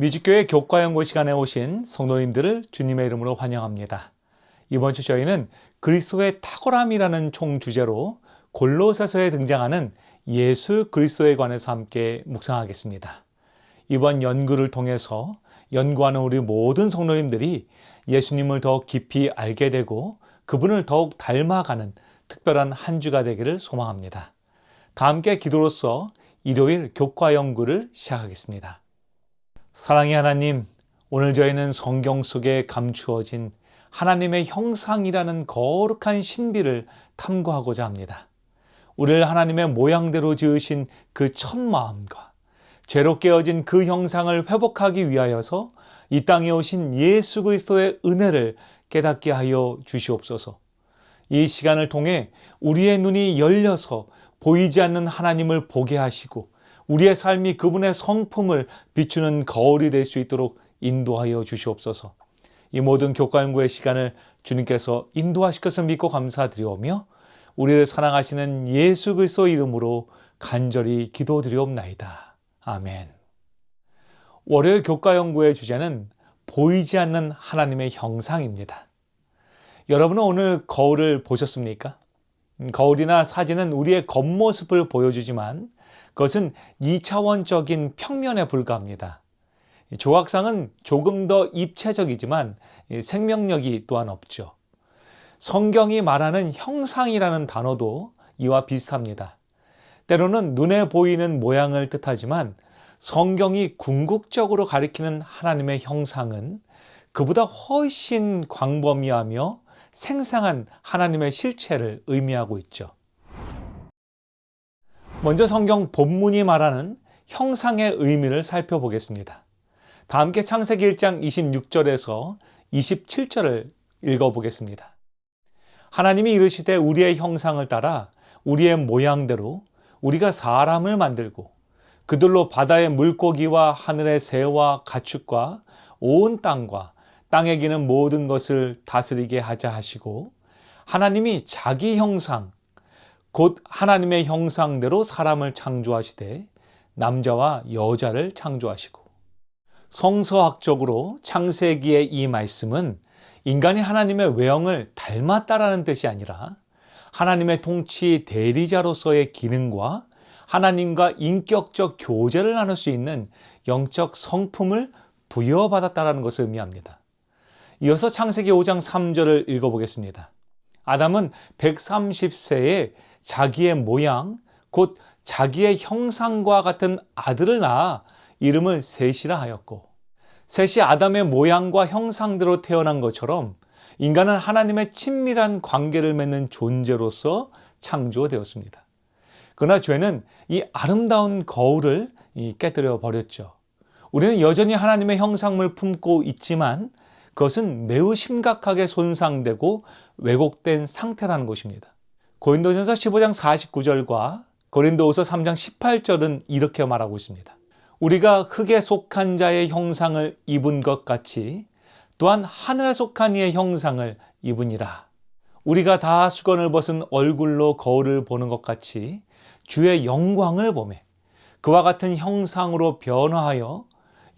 뮤직교회 교과연구 시간에 오신 성도님들을 주님의 이름으로 환영합니다. 이번 주 저희는 그리스도의 탁월함이라는 총주제로 골로새서에 등장하는 예수 그리스도에 관해서 함께 묵상하겠습니다. 이번 연구를 통해서 연구하는 우리 모든 성도님들이 예수님을 더욱 깊이 알게 되고 그분을 더욱 닮아가는 특별한 한 주가 되기를 소망합니다. 다 함께 기도로서 일요일 교과 연구를 시작하겠습니다. 사랑의 하나님, 오늘 저희는 성경 속에 감추어진 하나님의 형상이라는 거룩한 신비를 탐구하고자 합니다. 우리를 하나님의 모양대로 지으신 그 첫 마음과 죄로 깨어진 그 형상을 회복하기 위하여서 이 땅에 오신 예수 그리스도의 은혜를 깨닫게 하여 주시옵소서. 이 시간을 통해 우리의 눈이 열려서 보이지 않는 하나님을 보게 하시고 우리의 삶이 그분의 성품을 비추는 거울이 될 수 있도록 인도하여 주시옵소서. 이 모든 교과 연구의 시간을 주님께서 인도하실 것을 믿고 감사드리오며 우리를 사랑하시는 예수 그리스도 이름으로 간절히 기도드리옵나이다. 아멘. 월요일 교과 연구의 주제는 보이지 않는 하나님의 형상입니다. 여러분은 오늘 거울을 보셨습니까? 거울이나 사진은 우리의 겉모습을 보여주지만 그것은 2차원적인 평면에 불과합니다. 조각상은 조금 더 입체적이지만 생명력이 또한 없죠. 성경이 말하는 형상이라는 단어도 이와 비슷합니다. 때로는 눈에 보이는 모양을 뜻하지만 성경이 궁극적으로 가리키는 하나님의 형상은 그보다 훨씬 광범위하며 생생한 하나님의 실체를 의미하고 있죠. 먼저 성경 본문이 말하는 형상의 의미를 살펴보겠습니다. 다 함께 창세기 1장 26절에서 27절을 읽어보겠습니다. 하나님이 이르시되 우리의 형상을 따라 우리의 모양대로 우리가 사람을 만들고 그들로 바다의 물고기와 하늘의 새와 가축과 온 땅과 땅에 기는 모든 것을 다스리게 하자 하시고 하나님이 자기 형상 곧 하나님의 형상대로 사람을 창조하시되 남자와 여자를 창조하시고 성서학적으로 창세기의 이 말씀은 인간이 하나님의 외형을 닮았다라는 뜻이 아니라 하나님의 통치 대리자로서의 기능과 하나님과 인격적 교제를 나눌 수 있는 영적 성품을 부여받았다라는 것을 의미합니다. 이어서 창세기 5장 3절을 읽어보겠습니다. 아담은 130세에 자기의 모양, 곧 자기의 형상과 같은 아들을 낳아 이름을 셋이라 하였고 셋이 아담의 모양과 형상대로 태어난 것처럼 인간은 하나님의 친밀한 관계를 맺는 존재로서 창조되었습니다. 그러나 죄는 이 아름다운 거울을 깨뜨려 버렸죠. 우리는 여전히 하나님의 형상을 품고 있지만 그것은 매우 심각하게 손상되고 왜곡된 상태라는 것입니다. 고린도전서 15장 49절과 고린도후서 3장 18절은 이렇게 말하고 있습니다. 우리가 흙에 속한 자의 형상을 입은 것 같이 또한 하늘에 속한 이의 형상을 입으니라. 우리가 다 수건을 벗은 얼굴로 거울을 보는 것 같이 주의 영광을 보매 그와 같은 형상으로 변화하여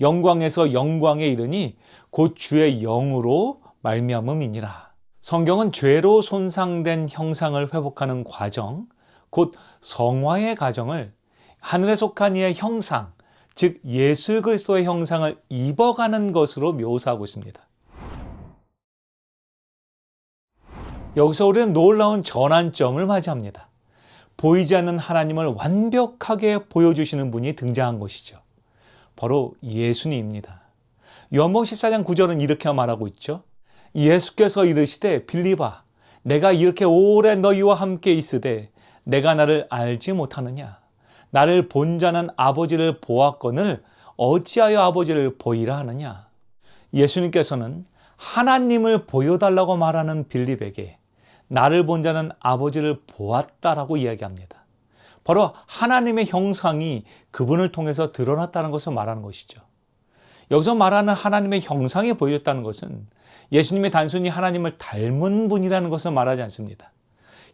영광에서 영광에 이르니 곧 주의 영으로 말미암음이니라. 성경은 죄로 손상된 형상을 회복하는 과정, 곧 성화의 과정을 하늘에 속한 이의 형상, 즉 예수 그리스도의 형상을 입어가는 것으로 묘사하고 있습니다. 여기서 우리는 놀라운 전환점을 맞이합니다. 보이지 않는 하나님을 완벽하게 보여주시는 분이 등장한 것이죠. 바로 예수님입니다. 요한복음 14장 9절은 이렇게 말하고 있죠. 예수께서 이르시되 빌립아 내가 이렇게 오래 너희와 함께 있으되 내가 나를 알지 못하느냐. 나를 본 자는 아버지를 보았거늘 어찌하여 아버지를 보이라 하느냐. 예수님께서는 하나님을 보여달라고 말하는 빌립에게 나를 본 자는 아버지를 보았다라고 이야기합니다. 바로 하나님의 형상이 그분을 통해서 드러났다는 것을 말하는 것이죠. 여기서 말하는 하나님의 형상이 보여졌다는 것은 예수님이 단순히 하나님을 닮은 분이라는 것을 말하지 않습니다.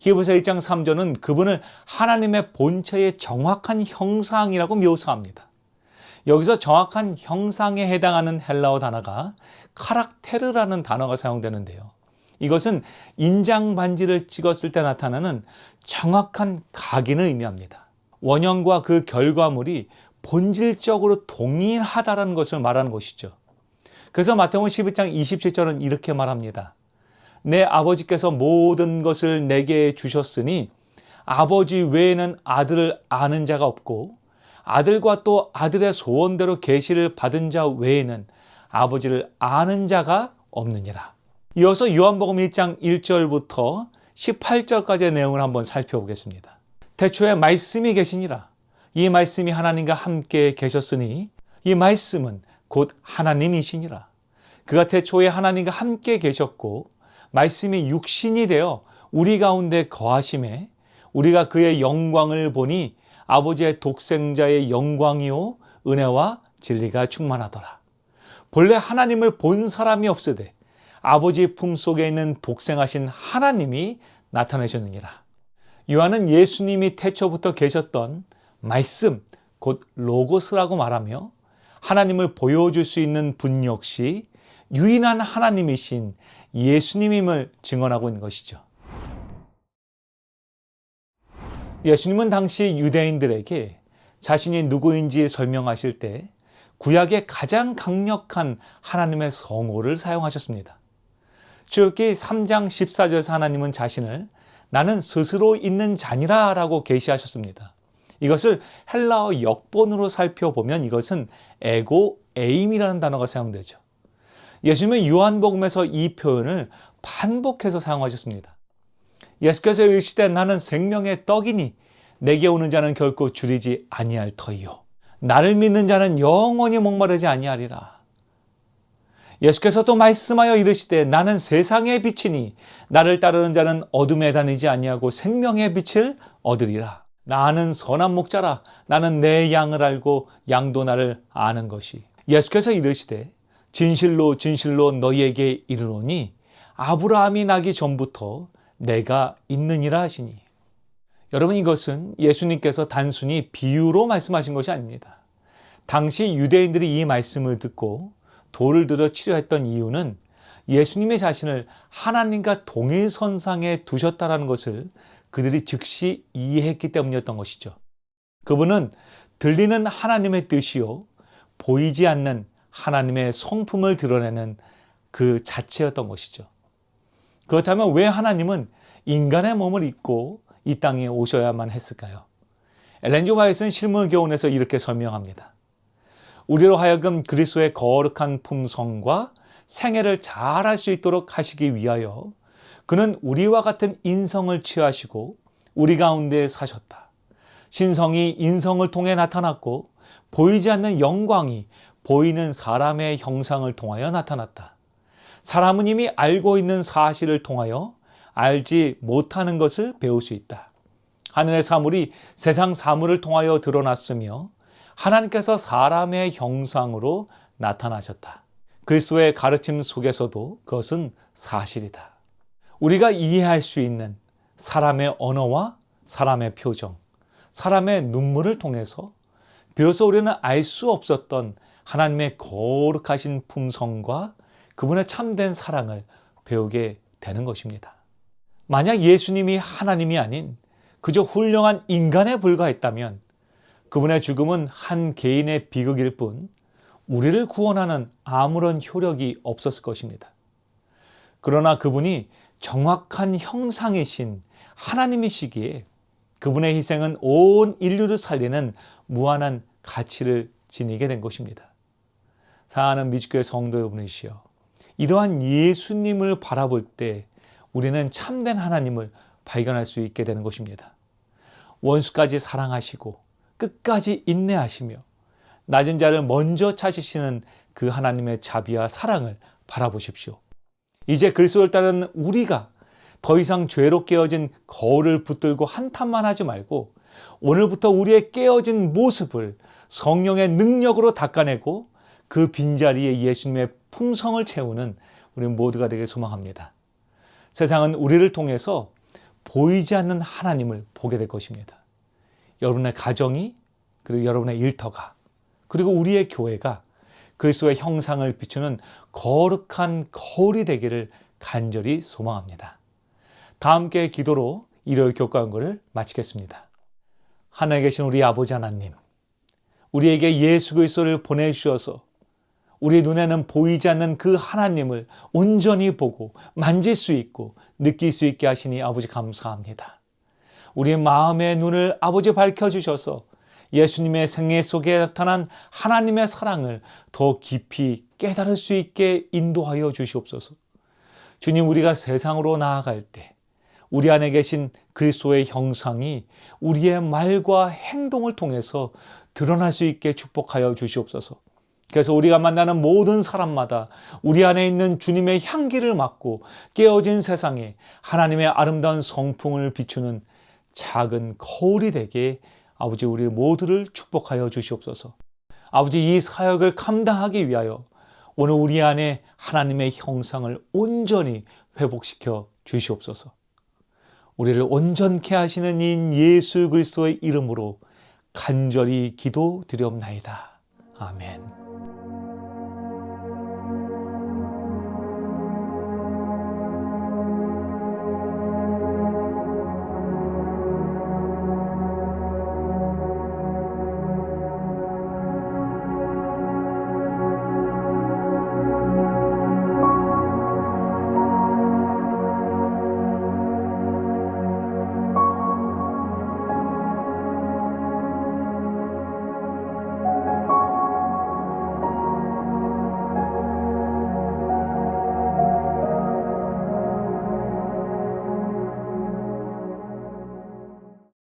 히브리서 1장 3절은 그분을 하나님의 본체의 정확한 형상이라고 묘사합니다. 여기서 정확한 형상에 해당하는 헬라어 단어가 카락테르라는 단어가 사용되는데요. 이것은 인장 반지를 찍었을 때 나타나는 정확한 각인을 의미합니다. 원형과 그 결과물이 본질적으로 동일하다는 것을 말하는 것이죠. 그래서 마태복음 11장 27절은 이렇게 말합니다. 내 아버지께서 모든 것을 내게 주셨으니 아버지 외에는 아들을 아는 자가 없고 아들과 또 아들의 소원대로 계시를 받은 자 외에는 아버지를 아는 자가 없느니라. 이어서 요한복음 1장 1절부터 18절까지의 내용을 한번 살펴보겠습니다. 태초에 말씀이 계시니라. 이 말씀이 하나님과 함께 계셨으니 이 말씀은 곧 하나님이시니라. 그가 태초에 하나님과 함께 계셨고 말씀이 육신이 되어 우리 가운데 거하심에 우리가 그의 영광을 보니 아버지의 독생자의 영광이요 은혜와 진리가 충만하더라. 본래 하나님을 본 사람이 없으되 아버지의 품속에 있는 독생하신 하나님이 나타내셨느니라. 요한은 예수님이 태초부터 계셨던 말씀, 곧 로고스라고 말하며 하나님을 보여줄 수 있는 분 역시 유일한 하나님이신 예수님임을 증언하고 있는 것이죠. 예수님은 당시 유대인들에게 자신이 누구인지 설명하실 때 구약의 가장 강력한 하나님의 성호를 사용하셨습니다. 출애굽기 3장 14절에서 하나님은 자신을 나는 스스로 있는 자니라 라고 계시하셨습니다. 이것을 헬라어 역본으로 살펴보면 이것은 에고 에임이라는 단어가 사용되죠. 예수님은 요한복음에서 이 표현을 반복해서 사용하셨습니다. 예수께서 이르시되 나는 생명의 떡이니 내게 오는 자는 결코 줄이지 아니할 터이요 나를 믿는 자는 영원히 목마르지 아니하리라. 예수께서 또 말씀하여 이르시되 나는 세상의 빛이니 나를 따르는 자는 어둠에 다니지 아니하고 생명의 빛을 얻으리라. 나는 선한 목자라. 나는 내 양을 알고 양도 나를 아는 것이. 예수께서 이르시되 진실로 진실로 너희에게 이르노니 아브라함이 나기 전부터 내가 있느니라 하시니. 여러분, 이것은 예수님께서 단순히 비유로 말씀하신 것이 아닙니다. 당시 유대인들이 이 말씀을 듣고 돌을 들어 치려했던 이유는 예수님의 자신을 하나님과 동일선상에 두셨다는 것을 그들이 즉시 이해했기 때문이었던 것이죠. 그분은 들리는 하나님의 뜻이요 보이지 않는 하나님의 성품을 드러내는 그 자체였던 것이죠. 그렇다면 왜 하나님은 인간의 몸을 입고 이 땅에 오셔야만 했을까요? 엘렌 G. 화이트는 실물교훈에서 이렇게 설명합니다. 우리로 하여금 그리스도의 거룩한 품성과 생애를 잘할 수 있도록 하시기 위하여 그는 우리와 같은 인성을 취하시고 우리 가운데 사셨다. 신성이 인성을 통해 나타났고 보이지 않는 영광이 보이는 사람의 형상을 통하여 나타났다. 사람은 이미 알고 있는 사실을 통하여 알지 못하는 것을 배울 수 있다. 하늘의 사물이 세상 사물을 통하여 드러났으며 하나님께서 사람의 형상으로 나타나셨다. 그리스도의 가르침 속에서도 그것은 사실이다. 우리가 이해할 수 있는 사람의 언어와 사람의 표정, 사람의 눈물을 통해서 비로소 우리는 알 수 없었던 하나님의 거룩하신 품성과 그분의 참된 사랑을 배우게 되는 것입니다. 만약 예수님이 하나님이 아닌 그저 훌륭한 인간에 불과했다면 그분의 죽음은 한 개인의 비극일 뿐 우리를 구원하는 아무런 효력이 없었을 것입니다. 그러나 그분이 정확한 형상이신 하나님이시기에 그분의 희생은 온 인류를 살리는 무한한 가치를 지니게 된 것입니다. 사랑하는 미주교회 성도 여러분이시여, 이러한 예수님을 바라볼 때 우리는 참된 하나님을 발견할 수 있게 되는 것입니다. 원수까지 사랑하시고 끝까지 인내하시며 낮은 자를 먼저 찾으시는 그 하나님의 자비와 사랑을 바라보십시오. 이제 그리스도를 따르는 우리가 더 이상 죄로 깨어진 거울을 붙들고 한탄만 하지 말고 오늘부터 우리의 깨어진 모습을 성령의 능력으로 닦아내고 그 빈자리에 예수님의 품성을 채우는 우리 모두가 되길 소망합니다. 세상은 우리를 통해서 보이지 않는 하나님을 보게 될 것입니다. 여러분의 가정이, 그리고 여러분의 일터가, 그리고 우리의 교회가 그리스도의 형상을 비추는 거룩한 거울이 되기를 간절히 소망합니다. 다 함께 기도로 일요일 교과 연구를 마치겠습니다. 하늘에 계신 우리 아버지 하나님, 우리에게 예수 그리스도를 보내주셔서 우리 눈에는 보이지 않는 그 하나님을 온전히 보고 만질 수 있고 느낄 수 있게 하시니 아버지 감사합니다. 우리의 마음의 눈을 아버지 밝혀주셔서 예수님의 생애 속에 나타난 하나님의 사랑을 더 깊이 깨달을 수 있게 인도하여 주시옵소서. 주님, 우리가 세상으로 나아갈 때 우리 안에 계신 그리스도의 형상이 우리의 말과 행동을 통해서 드러날 수 있게 축복하여 주시옵소서. 그래서 우리가 만나는 모든 사람마다 우리 안에 있는 주님의 향기를 맡고 깨어진 세상에 하나님의 아름다운 성품을 비추는 작은 거울이 되게 아버지 우리 모두를 축복하여 주시옵소서. 아버지, 이 사역을 감당하기 위하여 오늘 우리 안에 하나님의 형상을 온전히 회복시켜 주시옵소서. 우리를 온전케 하시는 인 예수 그리스도의 이름으로 간절히 기도드리옵나이다. 아멘.